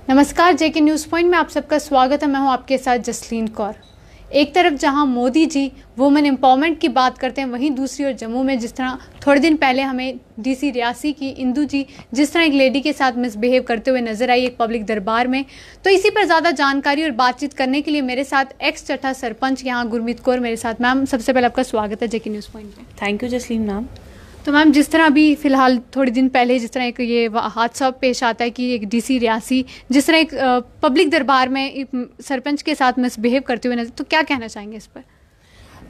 नमस्कार, जेके news point में आप सबका स्वागत है। मैं हूं आपके साथ जसलीन कौर। एक तरफ जहां मोदी जी वुमेन एम्पावरमेंट की बात करते हैं, वहीं दूसरी ओर जम्मू में जिस तरह थोड़े दिन पहले हमें डीसी रियासी की इंदू जी जिस तरह एक लेडी के साथ मिसबिहेव करते हुए नजर आई एक पब्लिक दरबार में, तो इसी पर ज़्यादा जानकारी और बातचीत करने के लिए मेरे साथ एक्स चट्टा सरपंच यहाँ गुरमीत कौर मेरे साथ। मैम, सबसे पहले आपका स्वागत है जेके न्यूज़ पॉइंट में। Thank you Jasleen ma'am. तो मैम, जिस तरह अभी फिलहाल थोड़े दिन पहले जिस तरह एक ये हादसा पेश आता है कि एक डीसी रियासी जिस तरह एक पब्लिक दरबार में एक सरपंच के साथ मिसबिहेव करते हुए नजर, तो क्या कहना चाहेंगे इस पर?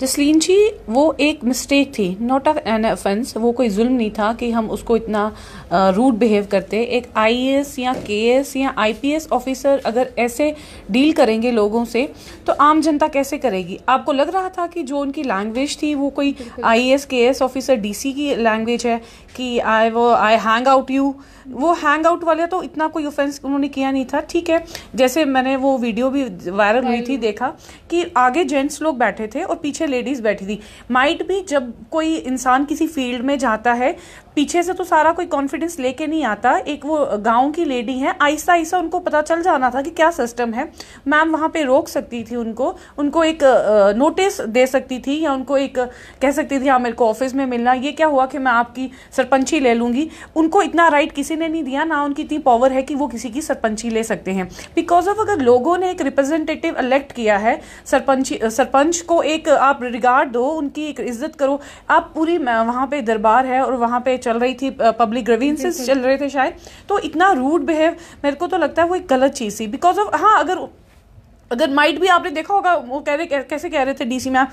जसलीन जी, वो एक मिस्टेक थी, नॉट एन ऑफेंस। वो कोई जुल्म नहीं था कि हम उसको इतना रूड बिहेव करते। एक आईएएस या केएस या आईपीएस ऑफिसर अगर ऐसे डील करेंगे लोगों से तो आम जनता कैसे करेगी? आपको लग रहा था कि जो उनकी लैंग्वेज थी वो कोई आईएएस केएस ऑफिसर डीसी की लैंग्वेज है कि आई हैंग आउट यू। वो हैंग आउट वाले तो इतना कोई ऑफेंस उन्होंने किया नहीं था। ठीक है, जैसे मैंने वो वीडियो भी वायरल हुई थी, देखा कि आगे जेंट्स लोग बैठे थे और पीछे लेडीज बैठी थी। माइट भी जब कोई इंसान किसी फील्ड में जाता है, पीछे से तो सारा कोई कॉन्फिडेंस लेके नहीं आता। एक वो गांव की लेडी है, आहिस्ता आहिस्ता उनको पता चल जाना था कि क्या सिस्टम है। मैम वहां पे रोक सकती थी उनको एक नोटिस दे सकती थी, या उनको एक कह सकती थी हाँ मेरे को ऑफिस में मिलना। ये क्या हुआ कि मैं आपकी सरपंची ले लूंगी। उनको इतना राइट किसी ने नहीं दिया, ना उनकी इतनी पावर है कि वो किसी की सरपंची ले सकते हैं। बिकॉज ऑफ अगर लोगों ने एक रिप्रेजेंटेटिव इलेक्ट किया है, सरपंच को एक आप रिगार्ड दो, उनकी एक इज्जत करो। आप पूरी वहां पे दरबार है और वहां पे चल रही थी पब्लिक ग्रीवेंसेस चल रहे थे शायद, तो इतना रूड बिहेव मेरे को तो लगता है वो एक गलत चीज थी। बिकॉज ऑफ हाँ, अगर माइट भी आपने देखा होगा वो कैसे कह रहे थे डीसी मैम,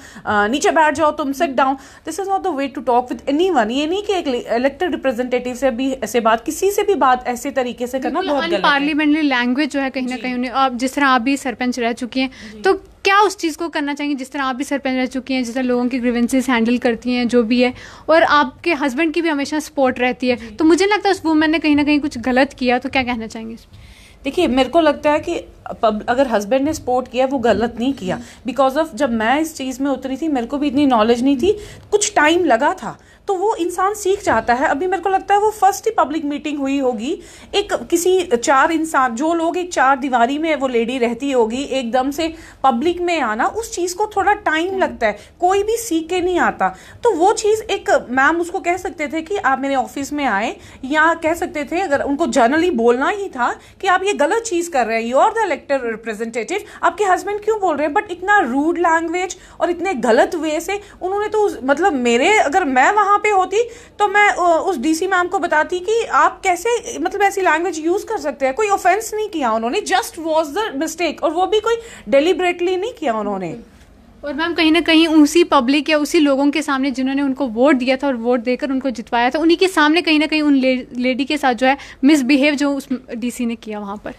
नीचे बैठ जाओ तुम, sit down. This is not the way to talk with anyone. ये नहीं कि एक इलेक्टेड रिप्रेजेंटेटिव से भी ऐसे बात, किसी से भी बात ऐसे तरीके से करना बहुत गलत है। पार्लियामेंट्री लैंग्वेज जो है कहीं ना कहीं उन्हें, आप जिस तरह आप भी सरपंच रह चुकी हैं, तो क्या उस चीज़ को करना चाहेंगे जिस तरह आप भी सरपंच रह चुकी हैं, जिस तरह लोगों की ग्रीवेंसेस हैंडल करती हैं जो भी है, और आपके हस्बैंड की भी हमेशा सपोर्ट रहती है, तो मुझे लगता है उस वुमेन ने कहीं ना कहीं कुछ गलत किया, तो क्या कहना चाहेंगे? देखिए, मेरे को लगता है कि अगर हस्बैंड ने सपोर्ट किया वो गलत नहीं किया। बिकॉज ऑफ जब मैं इस चीज़ में उतरी थी मेरे को भी इतनी नॉलेज नहीं थी, कुछ टाइम लगा था, तो वो इंसान सीख जाता है। अभी मेरे को लगता है वो फर्स्ट ही पब्लिक मीटिंग हुई होगी, एक किसी चार इंसान जो लोग एक चार दीवारी में वो लेडी रहती होगी, एकदम से पब्लिक में आना, उस चीज़ को थोड़ा टाइम लगता है, कोई भी सीख के नहीं आता। तो वो चीज़ एक मैम उसको कह सकते थे कि आप मेरे ऑफिस में आए, या कह सकते थे अगर उनको जनरली बोलना ही था कि आप ये गलत चीज़ कर रहे हैं, you are the elected representative, आपके हस्बैंड क्यों बोल रहे हैं? बट इतना रूड लैंग्वेज और इतने गलत वे से उन्होंने तो मतलब मेरे, अगर मैं वहां पे होती तो मैं उस डीसी मैम को बताती कि आप कैसे मतलब ऐसी लैंग्वेज यूज कर सकते हैं। कोई ऑफेंस नहीं किया उन्होंने, जस्ट वाज द मिस्टेक, और वो भी कोई डेलिबरेटली नहीं किया उन्होंने। और मैम, कहीं ना कहीं उसी पब्लिक या उसी लोगों के सामने जिन्होंने उनको वोट दिया था और वोट देकर उनको जितवाया था, उन्हीं के सामने कहीं ना कहीं उन लेडी के साथ जो है मिसबिहेव जो उस डीसी ने किया वहां पर।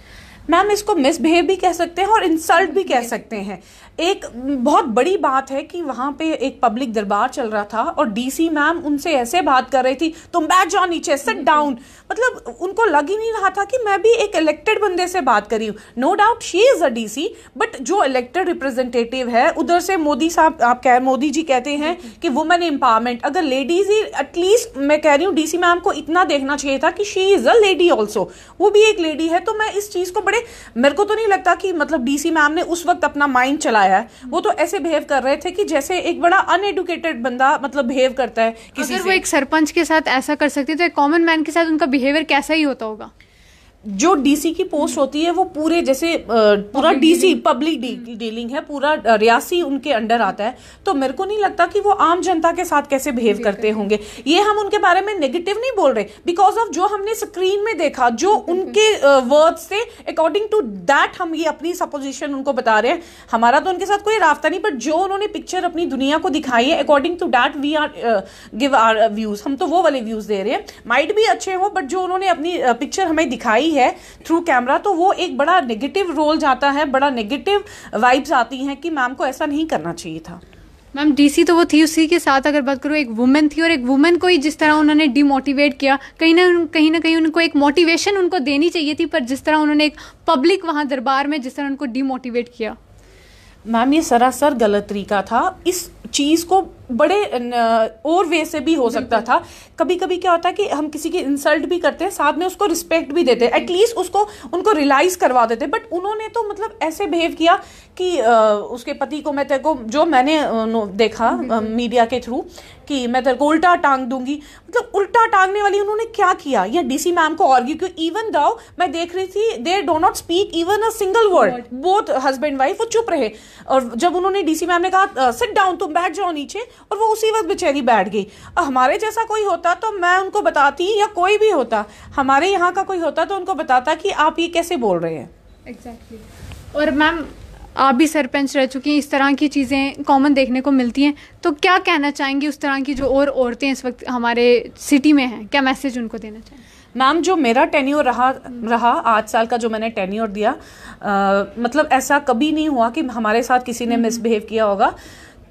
मैम, इसको मिसबिहेव भी कह सकते हैं और इंसल्ट भी कह सकते हैं। एक बहुत बड़ी बात है कि वहां पे एक पब्लिक दरबार चल रहा था और डीसी मैम उनसे ऐसे बात कर रही थी, तुम बैठ जाओ नीचे, सिट डाउन। मतलब उनको लग ही नहीं रहा था कि मैं भी एक इलेक्टेड बंदे से बात करी हूँ। No doubt she is a DC, but जो इलेक्टेड रिप्रेजेंटेटिव है, उधर से मोदी साहब, मोदी जी कहते हैं कि वुमेन एम्पावरमेंट, अगर लेडीज ही, एटलीस्ट मैं कह रही हूँ डीसी मैम को इतना देखना चाहिए था कि she is a lady also, वो भी एक लेडी है। तो मैं इस चीज को मेरे को तो नहीं लगता कि मतलब डीसी मैम ने उस वक्त अपना माइंड चलाया है। वो तो ऐसे बिहेव कर रहे थे कि जैसे एक बड़ा अनएडुकेटेड बंदा मतलब बिहेव करता है किसी से। अगर वो एक सरपंच के साथ ऐसा कर सकती तो एक कॉमन मैन के साथ उनका बिहेवियर कैसा ही होता होगा? जो डीसी की पोस्ट होती है वो पूरे जैसे पूरा डीसी पब्लिक डीलिंग है, पूरा रियासी उनके अंडर आता है। तो मेरे को नहीं लगता कि वो आम जनता के साथ कैसे बिहेव करते होंगे। ये हम उनके बारे में नेगेटिव नहीं बोल रहे, बिकॉज ऑफ जो हमने स्क्रीन में देखा, जो उनके वर्ड्स से, अकॉर्डिंग टू दैट हम ये अपनी सपोजिशन उनको बता रहे हैं। हमारा तो उनके साथ कोई रास्ता नहीं, बट जो उन्होंने पिक्चर अपनी दुनिया को दिखाई है, according to that we are give our views. हम तो वो वाले व्यूज दे रहे हैं, माइट भी अच्छे हो, बट जो उन्होंने अपनी पिक्चर हमें दिखाई है थ्रू कैमरा, तो वो एक बड़ा नेगेटिव रोल जाता है, बड़ा नेगेटिव वाइब्स आती हैं कि मैम को ऐसा नहीं करना चाहिए था। मैम, डीसी तो वो थी, उसी के साथ अगर बात करूँ एक वुमेन थी, और एक वुमेन को ही जिस तरह उन्होंने डिमोटिवेट किया, कहीं ना कहीं उनको एक मोटिवेशन उनको देनी चाहिए थी, पर जिस तरह उन्होंने एक पब्लिक वहां दरबार में जिस तरह उनको डिमोटिवेट किया, मैम ये सरासर गलत तरीका था। इस चीज को बड़े और वे से भी हो सकता था। कभी कभी क्या होता है कि हम किसी की इंसल्ट भी करते हैं, साथ में उसको रिस्पेक्ट भी देते हैं, एटलीस्ट उसको उनको रियलाइज करवा देते हैं। बट उन्होंने तो मतलब ऐसे बिहेव किया कि उसके पति को, मैं तेरे को, जो मैंने देखा मीडिया के थ्रू, कि मैं तेरे को उल्टा टांग दूंगी, मतलब उल्टा टांगने वाली उन्होंने क्या किया। या डीसी मैम को आर्ग्यू क्यों, इवन दाउ मैं देख रही थी they do not speak even a single word, both husband wife, वो चुप रहे। और जब उन्होंने डीसी मैम ने कहा सिट डाउन, तुम बैठ जाओ नीचे, और वो उसी वक्त बेचारी बैठ गई। हमारे जैसा कोई होता तो मैं उनको बताती, या कोई भी होता हमारे यहाँ का कोई होता तो उनको बताता कि आप ये कैसे बोल रहे हैं। एग्जैक्टली। और मैम आप भी सरपंच रह चुकी हैं, इस तरह की चीज़ें कॉमन देखने को मिलती हैं, तो क्या कहना चाहेंगी उस तरह की जो और औरतें इस वक्त हमारे सिटी में हैं, क्या मैसेज उनको देना चाहेंगे? मैम, जो मेरा टेन्योर रहा 8 साल का जो मैंने टेन्योर दिया, मतलब ऐसा कभी नहीं हुआ कि हमारे साथ किसी ने मिसबिहेव किया होगा।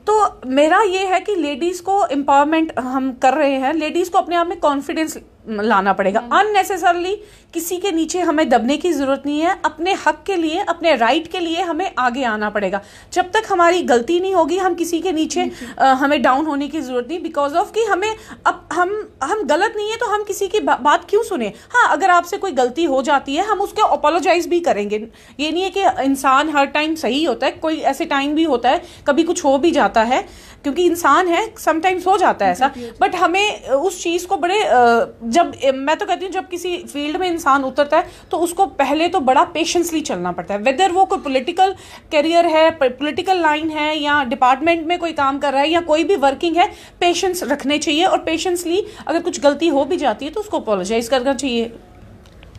तो मेरा ये है कि लेडीज को एम्पावरमेंट हम कर रहे हैं, लेडीज को अपने आप में कॉन्फिडेंस लाना पड़ेगा। अननेसेसरली किसी के नीचे हमें दबने की जरूरत नहीं है। अपने हक के लिए, अपने राइट के लिए हमें आगे आना पड़ेगा। जब तक हमारी गलती नहीं होगी, हम किसी के नीचे हमें डाउन होने की जरूरत नहीं, बिकॉज ऑफ कि हमें अब हम गलत नहीं है तो हम किसी की बात क्यों सुने। हाँ, अगर आपसे कोई गलती हो जाती है हम उसको अपोलोजाइज भी करेंगे। ये नहीं है कि इंसान हर टाइम सही होता है, कोई ऐसे टाइम भी होता है कभी कुछ हो भी जाता है, क्योंकि इंसान है, समटाइम्स हो जाता है ऐसा। बट हमें उस चीज को बड़े जब मैं तो कहती हूँ जब किसी फील्ड में इंसान उतरता है तो उसको पहले तो बड़ा पेशेंसली चलना पड़ता है। वेदर वो कोई पॉलिटिकल करियर है, पॉलिटिकल लाइन है, या डिपार्टमेंट में कोई काम कर रहा है, या कोई भी वर्किंग है, पेशेंस रखने चाहिए। और पेशेंसली अगर कुछ गलती हो भी जाती है तो उसको अपोलोजाइज करना चाहिए।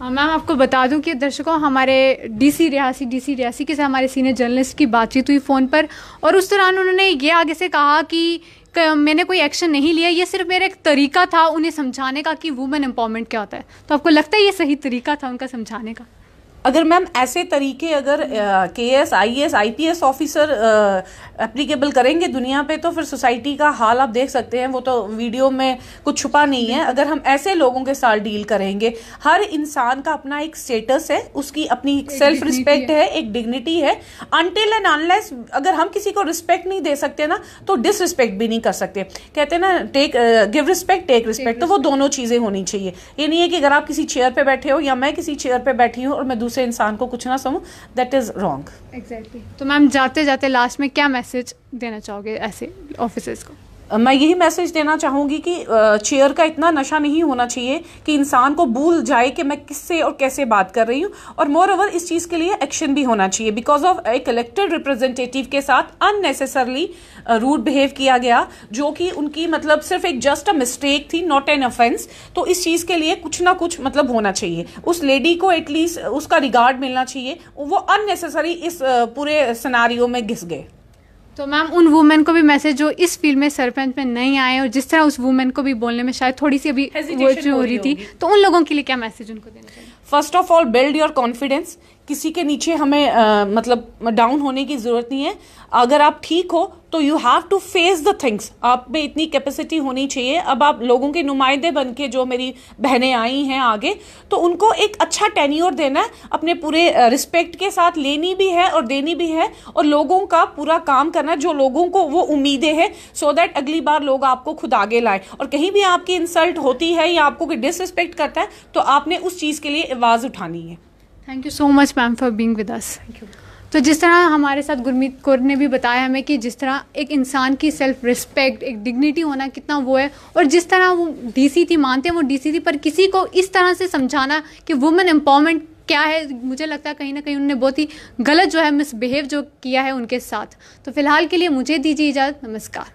मैम आपको बता दूं कि दर्शकों, हमारे डीसी रियासी के साथ हमारे सीनियर जर्नलिस्ट की बातचीत हुई फ़ोन पर, और उस दौरान उन्होंने ये आगे से कहा कि मैंने कोई एक्शन नहीं लिया, ये सिर्फ मेरा एक तरीका था उन्हें समझाने का कि वुमेन एम्पावरमेंट क्या होता है। तो आपको लगता है ये सही तरीका था उनका समझाने का? अगर मैम ऐसे तरीके अगर KS, IAS, IPS officer applicable करेंगे दुनिया पे तो फिर सोसाइटी का हाल आप देख सकते हैं। वो तो वीडियो में कुछ छुपा नहीं है। अगर हम ऐसे लोगों के साथ डील करेंगे, हर इंसान का अपना एक स्टेटस है, उसकी अपनी सेल्फ रिस्पेक्ट है, एक डिग्निटी है। अनटिल एंड अनलेस अगर हम किसी को रिस्पेक्ट नहीं दे सकते ना, तो डिसरिस्पेक्ट भी नहीं कर सकते। कहते हैं ना, गिव रिस्पेक्ट टेक रिस्पेक्ट, तो वो दोनों चीजें होनी चाहिए। ये नहीं है कि अगर आप किसी चेयर पे बैठे हो या मैं किसी चेयर पे बैठी हूँ और मैं दूसरे इंसान को कुछ ना समझूं, दैट इज रॉन्ग। एग्जैक्टली। तो मैम जाते जाते लास्ट में क्या मैसेज देना चाहोगे ऐसे ऑफिसर्स को? मैं यही मैसेज देना चाहूंगी कि चेयर का इतना नशा नहीं होना चाहिए कि इंसान को भूल जाए कि मैं किससे और कैसे बात कर रही हूँ। और मोर ओवर इस चीज के लिए एक्शन भी होना चाहिए। बिकॉज ऑफ एक इलेक्टेड रिप्रेजेंटेटिव के साथ अननेसेसरली रूड बिहेव किया गया, जो कि उनकी मतलब सिर्फ एक जस्ट अ मिस्टेक थी, नॉट एन ऑफेंस। तो इस चीज के लिए कुछ ना कुछ मतलब होना चाहिए। उस लेडी को एटलीस्ट उसका रिगार्ड मिलना चाहिए। वो अननेसेसरी इस पूरे सिनारियो में घिस गए। तो मैम उन वुमेन को भी मैसेज जो इस फील्ड में सरपंच में नहीं आए, और जिस तरह उस वुमेन को भी बोलने में शायद थोड़ी सी अभी वो हो रही थी, तो उन लोगों के लिए क्या मैसेज उनको देना चाहिए? First of all, build your confidence. किसी के नीचे हमें मतलब डाउन होने की जरूरत नहीं है। अगर आप ठीक हो तो you have to face the things. आप में इतनी कैपेसिटी होनी चाहिए। अब आप लोगों के नुमाइंदे बन के, जो मेरी बहनें आई हैं आगे, तो उनको एक अच्छा टेन्योर देना है, अपने पूरे रिस्पेक्ट के साथ लेनी भी है और देनी भी है, और लोगों का पूरा काम करना है जो लोगों को वो उम्मीदें हैं, सो दैट अगली बार लोग आपको खुद आगे लाए। और कहीं भी आपकी इंसल्ट होती है या आपको कोई डिसरिस्पेक्ट करता है तो आपने उस चीज के लिए आवाज उठानी है। Thank you so much ma'am for being with us. Thank you. तो जिस तरह हमारे साथ गुरमीत कौर ने भी बताया हमें कि जिस तरह एक इंसान की सेल्फ रिस्पेक्ट, एक डिग्निटी होना कितना वो है, और जिस तरह वो डीसी थी, मानते हैं वो डीसी थी, पर किसी को इस तरह से समझाना कि वुमेन एम्पावरमेंट क्या है, मुझे लगता है कहीं ना कहीं उन्होंने बहुत ही गलत जो है मिसबिहेव जो किया है उनके साथ। तो फिलहाल के लिए मुझे दीजिए इजाज़त। नमस्कार।